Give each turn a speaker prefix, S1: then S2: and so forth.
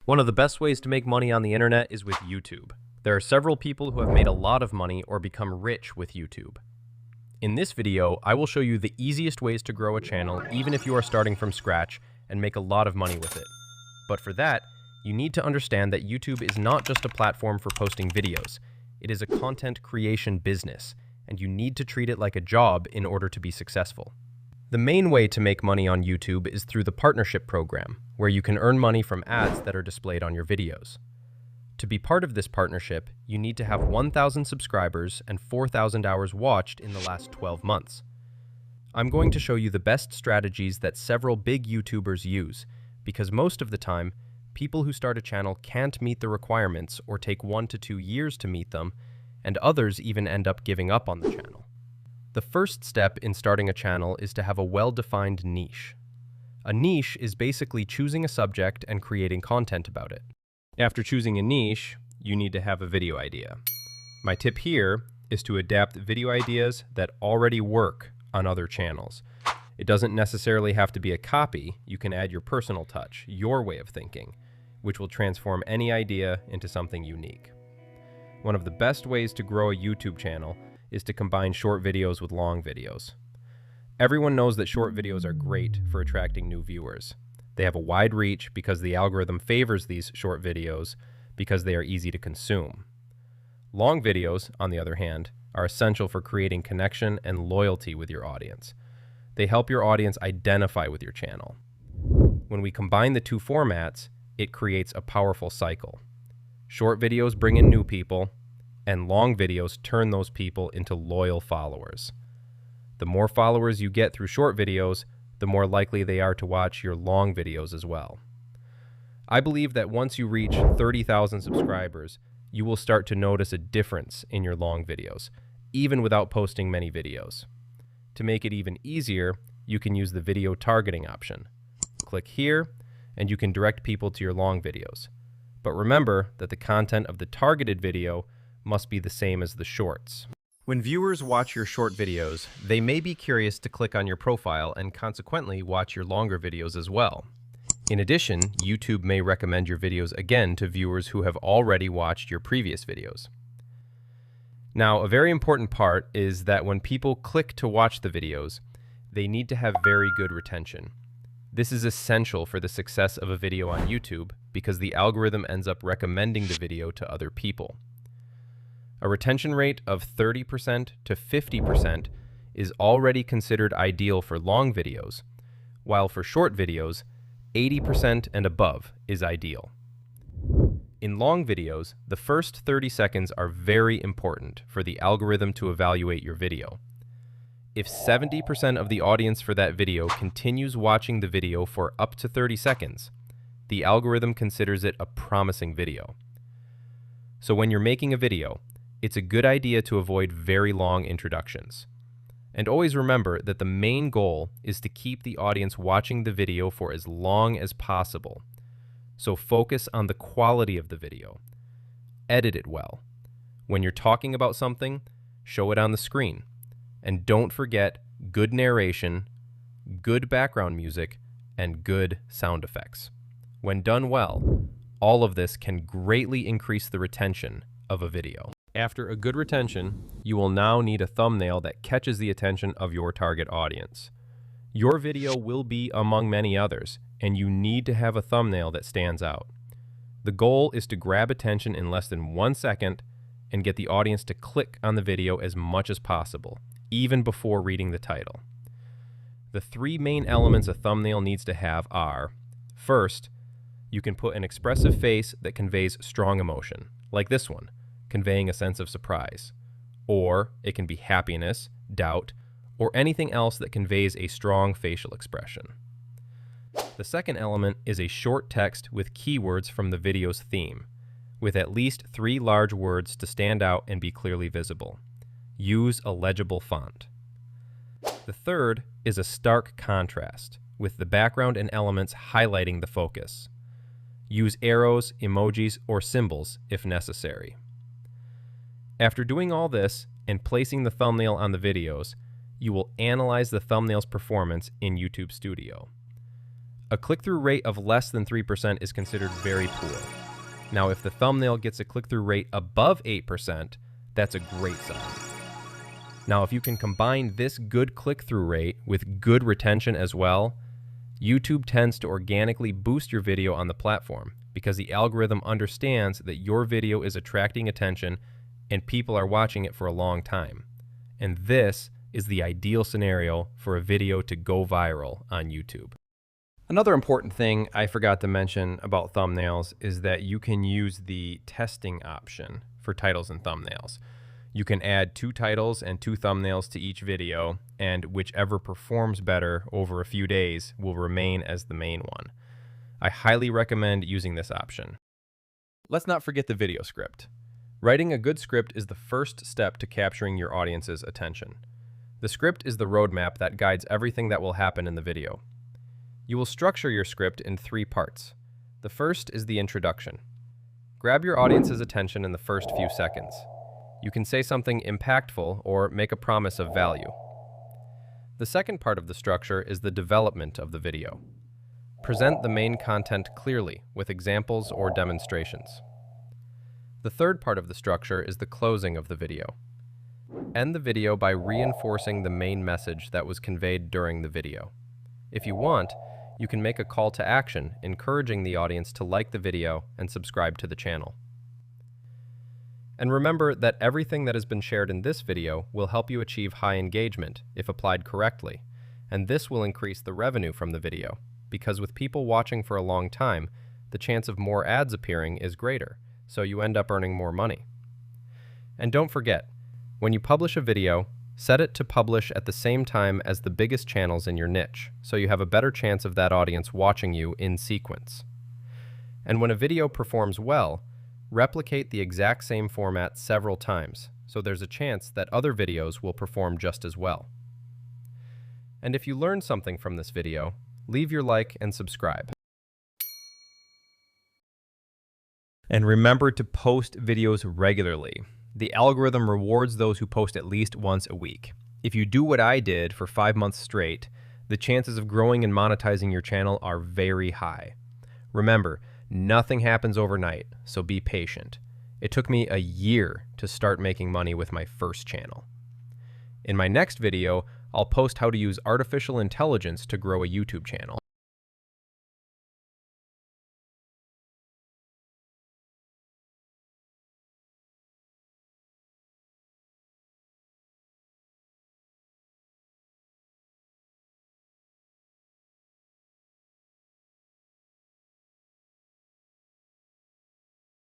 S1: One of the best ways to make money on the internet is with YouTube. There are several people who have made a lot of money or become rich with YouTube. In this video, I will show you the easiest ways to grow a channel even if you are starting from scratch and make a lot of money with it. But for that, you need to understand that YouTube is not just a platform for posting videos. It is a content creation business, and you need to treat it like a job in order to be successful. The main way to make money on YouTube is through the partnership program, where you can earn money from ads that are displayed on your videos. To be part of this partnership, you need to have 1,000 subscribers and 4,000 hours watched in the last 12 months. I'm going to show you the best strategies that several big YouTubers use, because most of the time, people who start a channel can't meet the requirements or take 1 to 2 years to meet them, and others even end up giving up on the channel. The first step in starting a channel is to have a well-defined niche. A niche is basically choosing a subject and creating content about it. After choosing a niche, you need to have a video idea. My tip here is to adapt video ideas that already work on other channels. It doesn't necessarily have to be a copy. You can add your personal touch, your way of thinking, which will transform any idea into something unique. One of the best ways to grow a YouTube channel is to combine short videos with long videos. Everyone knows that short videos are great for attracting new viewers. They have a wide reach because the algorithm favors these short videos because they are easy to consume. Long videos, on the other hand, are essential for creating connection and loyalty with your audience. They help your audience identify with your channel. When we combine the two formats, it creates a powerful cycle. Short videos bring in new people, and long videos turn those people into loyal followers. The more followers you get through short videos, the more likely they are to watch your long videos as well. I believe that once you reach 30,000 subscribers, you will start to notice a difference in your long videos, even without posting many videos. To make it even easier, you can use the video targeting option. Click here, and you can direct people to your long videos. But remember that the content of the targeted video must be the same as the shorts. When viewers watch your short videos, they may be curious to click on your profile and consequently watch your longer videos as well. In addition, YouTube may recommend your videos again to viewers who have already watched your previous videos. Now, a very important part is that when people click to watch the videos, they need to have very good retention. This is essential for the success of a video on YouTube because the algorithm ends up recommending the video to other people. A retention rate of 30% to 50% is already considered ideal for long videos, while for short videos, 80% and above is ideal. In long videos, the first 30 seconds are very important for the algorithm to evaluate your video. If 70% of the audience for that video continues watching the video for up to 30 seconds, the algorithm considers it a promising video. So when you're making a video, it's a good idea to avoid very long introductions. And always remember that the main goal is to keep the audience watching the video for as long as possible. So focus on the quality of the video. Edit it well. When you're talking about something, show it on the screen. And don't forget good narration, good background music, and good sound effects. When done well, all of this can greatly increase the retention of a video. After a good retention, you will now need a thumbnail that catches the attention of your target audience. Your video will be among many others, and you need to have a thumbnail that stands out. The goal is to grab attention in less than 1 second and get the audience to click on the video as much as possible, even before reading the title. The 3 main elements a thumbnail needs to have are: first, you can put an expressive face that conveys strong emotion, like this one, conveying a sense of surprise. Or it can be happiness, doubt, or anything else that conveys a strong facial expression. The second element is a short text with keywords from the video's theme, with at least 3 large words to stand out and be clearly visible. Use a legible font. The third is a stark contrast, with the background and elements highlighting the focus. Use arrows, emojis, or symbols if necessary. After doing all this and placing the thumbnail on the videos, you will analyze the thumbnail's performance in YouTube Studio. A click-through rate of less than 3% is considered very poor. Now, if the thumbnail gets a click-through rate above 8%, that's a great sign. Now, if you can combine this good click-through rate with good retention as well, YouTube tends to organically boost your video on the platform because the algorithm understands that your video is attracting attention and people are watching it for a long time. And this is the ideal scenario for a video to go viral on YouTube. Another important thing I forgot to mention about thumbnails is that you can use the testing option for titles and thumbnails. You can add 2 titles and 2 thumbnails to each video, and whichever performs better over a few days will remain as the main one. I highly recommend using this option. Let's not forget the video script. Writing a good script is the first step to capturing your audience's attention. The script is the roadmap that guides everything that will happen in the video. You will structure your script in 3 parts. The first is the introduction. Grab your audience's attention in the first few seconds. You can say something impactful or make a promise of value. The second part of the structure is the development of the video. Present the main content clearly with examples or demonstrations. The third part of the structure is the closing of the video. End the video by reinforcing the main message that was conveyed during the video. If you want, you can make a call to action, encouraging the audience to like the video and subscribe to the channel. And remember that everything that has been shared in this video will help you achieve high engagement if applied correctly, and this will increase the revenue from the video, because with people watching for a long time, the chance of more ads appearing is greater, so you end up earning more money. And don't forget, when you publish a video, set it to publish at the same time as the biggest channels in your niche, so you have a better chance of that audience watching you in sequence. And when a video performs well, replicate the exact same format several times, so there's a chance that other videos will perform just as well. And if you learned something from this video, leave your like and subscribe. And remember to post videos regularly. The algorithm rewards those who post at least once a week. If you do what I did for 5 months straight, the chances of growing and monetizing your channel are very high. Remember, nothing happens overnight, so be patient. It took me a year to start making money with my first channel. In my next video, I'll post how to use artificial intelligence to grow a YouTube channel.